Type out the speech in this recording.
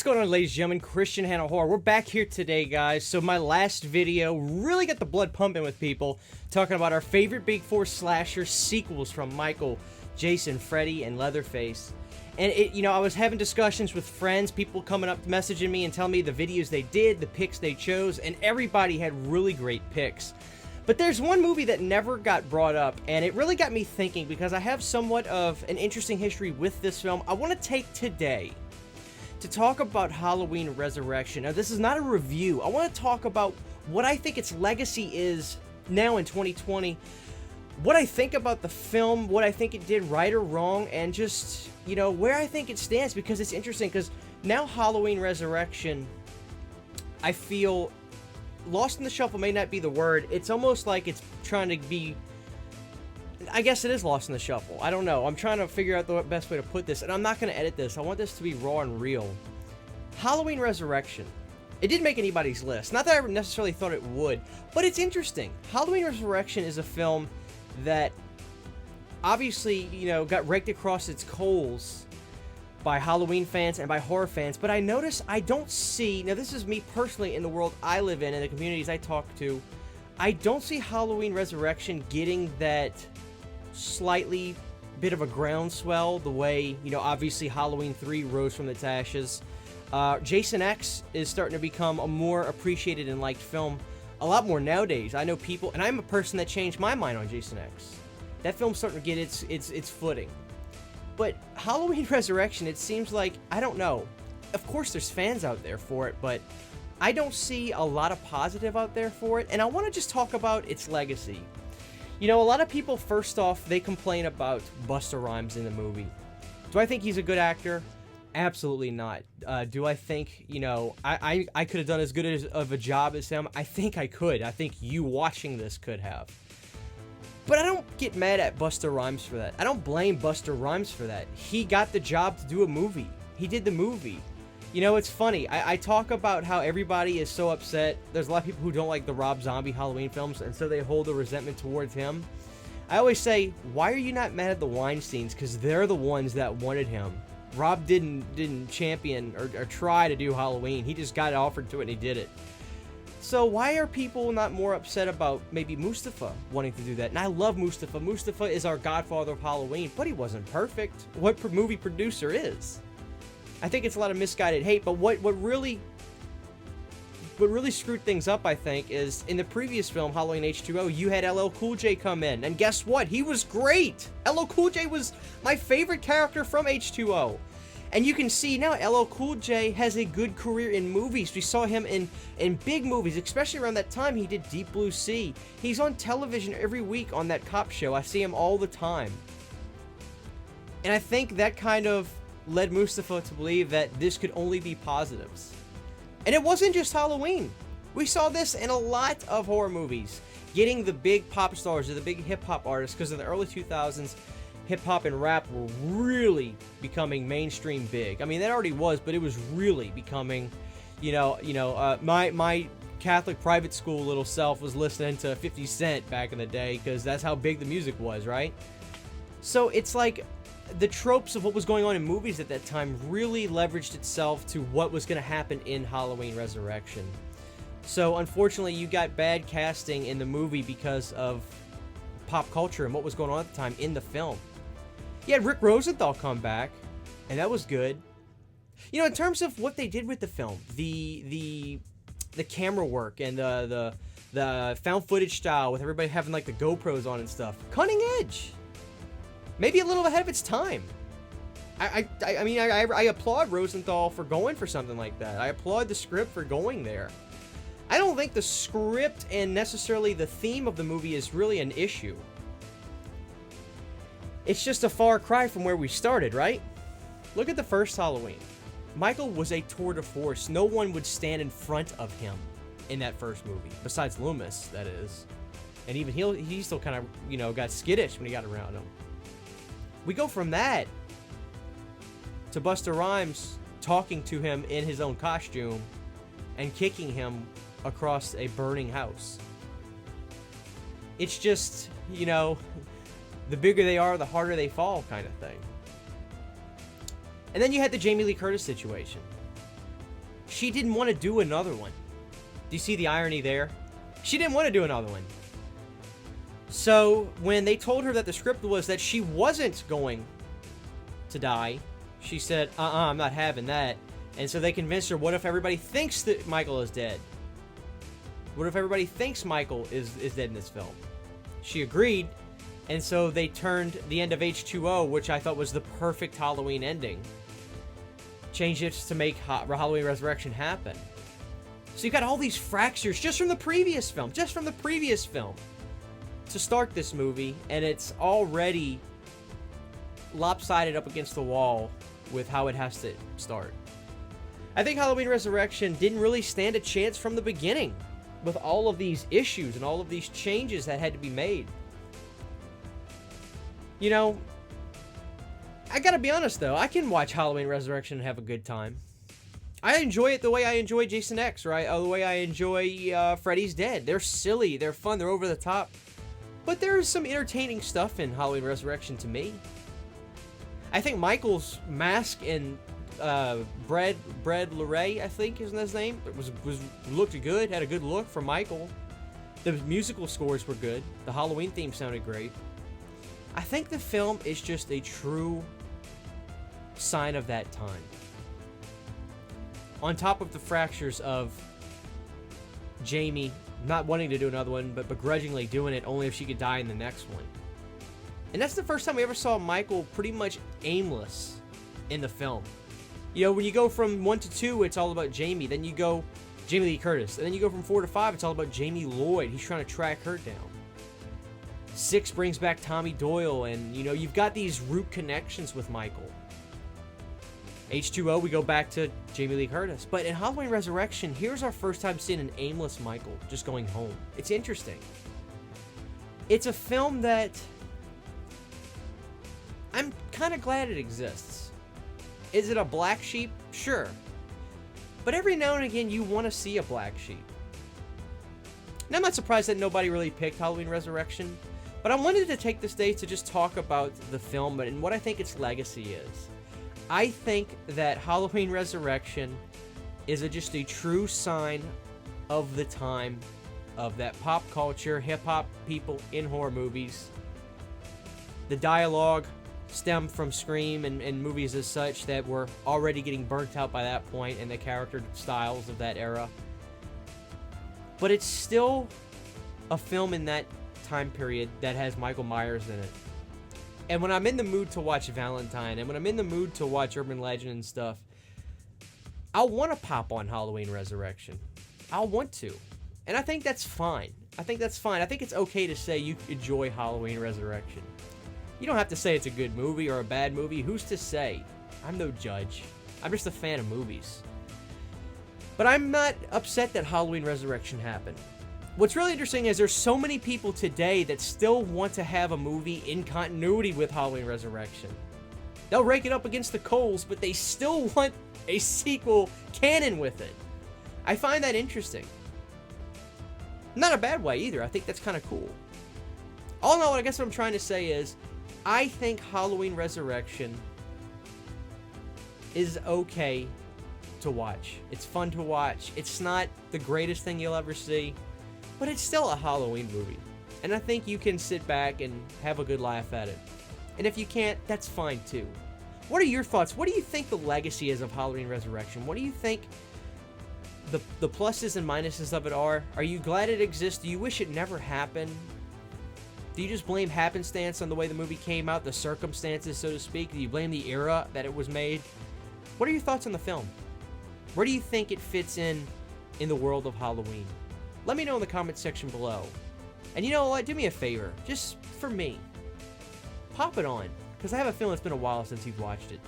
going on, ladies and gentlemen? Christian Hanna Horror. We're back here today, guys. So my last video really got the blood pumping with people talking about our favorite Big Four slasher sequels from Michael, Jason, Freddy, and Leatherface. And I was having discussions with friends, people coming up, messaging me and telling me the videos they did, the picks they chose, and everybody had really great picks. But there's one movie that never got brought up, and it really got me thinking because I have somewhat of an interesting history with this film. I want to take today to talk about Halloween Resurrection. Now, this is not a review. I want to talk about what I think its legacy is now in 2020, what I think about the film, what I think it did right or wrong, and just, where I think it stands, because it's interesting, because now Halloween Resurrection, I feel, lost in the shuffle may not be the word. It's almost like it's trying to be, I guess it is lost in the shuffle. I don't know. I'm trying to figure out the best way to put this, and I'm not going to edit this. I want this to be raw and real. Halloween Resurrection. It didn't make anybody's list. Not that I necessarily thought it would, but it's interesting. Halloween Resurrection is a film that obviously, got raked across its coals by Halloween fans and by horror fans, but I notice I don't see, now this is me personally in the world I live in and the communities I talk to, I don't see Halloween Resurrection getting that slightly bit of a groundswell the way, obviously Halloween 3 rose from its ashes. Jason X is starting to become a more appreciated and liked film a lot more nowadays. I know people, and I'm a person that changed my mind on Jason X. That film's starting to get its footing. But Halloween Resurrection, it seems like, I don't know. Of course there's fans out there for it, but I don't see a lot of positive out there for it, and I want to just talk about its legacy. A lot of people, first off, they complain about Busta Rhymes in the movie. Do I think he's a good actor? Absolutely not. Do I think, I could have done as good of a job as him? I think I could. I think you watching this could have. But I don't get mad at Busta Rhymes for that. I don't blame Busta Rhymes for that. He got the job to do a movie. He did the movie. It's funny. I talk about how everybody is so upset. There's a lot of people who don't like the Rob Zombie Halloween films, and so they hold a resentment towards him. I always say, why are you not mad at the Weinsteins? Because they're the ones that wanted him. Rob didn't champion or try to do Halloween. He just got offered to it and he did it. So why are people not more upset about maybe Mustafa wanting to do that? And I love Mustafa. Mustafa is our godfather of Halloween, but he wasn't perfect. What movie producer is? I think it's a lot of misguided hate, but what really screwed things up, I think, is in the previous film, Halloween H2O, you had LL Cool J come in, and guess what? He was great! LL Cool J was my favorite character from H2O. And you can see now LL Cool J has a good career in movies. We saw him in big movies, especially around that time. He did Deep Blue Sea. He's on television every week on that cop show. I see him all the time. And I think that kind of led Mustafa to believe that this could only be positives. And it wasn't just Halloween. We saw this in a lot of horror movies. Getting the big pop stars or the big hip-hop artists, because in the early 2000s, hip-hop and rap were really becoming mainstream big. I mean, that already was, but it was really becoming, my Catholic private school little self was listening to 50 Cent back in the day, because that's how big the music was, right? So it's like the tropes of what was going on in movies at that time really leveraged itself to what was going to happen in Halloween Resurrection. So unfortunately, you got bad casting in the movie because of pop culture and what was going on at the time in the film. You had Rick Rosenthal come back, and that was good. In terms of what they did with the film, the camera work and the found footage style with everybody having like the GoPros on and stuff, cutting edge. Maybe a little ahead of its time. I mean, I applaud Rosenthal for going for something like that. I applaud the script for going there. I don't think the script and necessarily the theme of the movie is really an issue. It's just a far cry from where we started, right? Look at the first Halloween. Michael was a tour de force. No one would stand in front of him in that first movie, besides Loomis, that is. And even he still kind of, got skittish when he got around him. We go from that to Busta Rhymes talking to him in his own costume and kicking him across a burning house. It's just, the bigger they are, the harder they fall kind of thing. And then you had the Jamie Lee Curtis situation. she didn't want to do another one. Do you see the irony there? She didn't want to do another one. So when they told her that the script was that she wasn't going to die, she said, I'm not having that. And so they convinced her, what if everybody thinks that Michael is dead? What if everybody thinks Michael is dead in this film? She agreed, and so they turned the end of H2O, which I thought was the perfect Halloween ending, changed it to make Halloween Resurrection happen. So you've got all these fractures just from the previous film, to start this movie, and it's already lopsided up against the wall with how it has to start. I think Halloween Resurrection didn't really stand a chance from the beginning with all of these issues and all of these changes that had to be made. You know, I gotta be honest though, I can watch Halloween Resurrection and have a good time. I enjoy it the way I enjoy Jason X, right? Or the way I enjoy Freddy's Dead. They're silly, they're fun, they're over the top. But there's some entertaining stuff in Halloween Resurrection to me. I think Michael's mask and Bread Luray, I think is his name, looked good, had a good look for Michael. The musical scores were good. The Halloween theme sounded great. I think the film is just a true sign of that time. On top of the fractures of Jamie not wanting to do another one, but begrudgingly doing it only if she could die in the next one. And that's the first time we ever saw Michael pretty much aimless in the film. You know, when you go from 1 to 2, it's all about Jamie. Then you go Jamie Lee Curtis. And then you go from 4 to 5, it's all about Jamie Lloyd. He's trying to track her down. 6 brings back Tommy Doyle, and, you know, you've got these root connections with Michael. H2O, we go back to Jamie Lee Curtis. But in Halloween Resurrection, here's our first time seeing an aimless Michael just going home. It's interesting. It's a film that I'm kind of glad it exists. Is it a black sheep? Sure. But every now and again, you want to see a black sheep. And I'm not surprised that nobody really picked Halloween Resurrection, but I wanted to take this day to just talk about the film and what I think its legacy is. I think that Halloween Resurrection is just a true sign of the time of that pop culture, hip-hop people in horror movies. The dialogue stemmed from Scream and movies as such that were already getting burnt out by that point, and the character styles of that era. But it's still a film in that time period that has Michael Myers in it. And when I'm in the mood to watch Valentine, and when I'm in the mood to watch Urban Legend and stuff, I'll want to pop on Halloween Resurrection. I'll want to. And I think that's fine. I think it's okay to say you enjoy Halloween Resurrection. You don't have to say it's a good movie or a bad movie. Who's to say? I'm no judge. I'm just a fan of movies. But I'm not upset that Halloween Resurrection happened. What's really interesting is there's so many people today that still want to have a movie in continuity with Halloween Resurrection. They'll rake it up against the coals, but they still want a sequel canon with it. I find that interesting. Not a bad way either. I think that's kind of cool. All in all, I guess what I'm trying to say is, I think Halloween Resurrection is okay to watch. It's fun to watch. It's not the greatest thing you'll ever see, but it's still a Halloween movie. And I think you can sit back and have a good laugh at it. And if you can't, that's fine too. What are your thoughts? What do you think the legacy is of Halloween Resurrection? What do you think the pluses and minuses of it are? Are you glad it exists? Do you wish it never happened? Do you just blame happenstance on the way the movie came out, the circumstances, so to speak? Do you blame the era that it was made? What are your thoughts on the film? Where do you think it fits in the world of Halloween? Let me know in the comment section below. And you know what? Do me a favor. Just for me. Pop it on. Because I have a feeling it's been a while since you've watched it.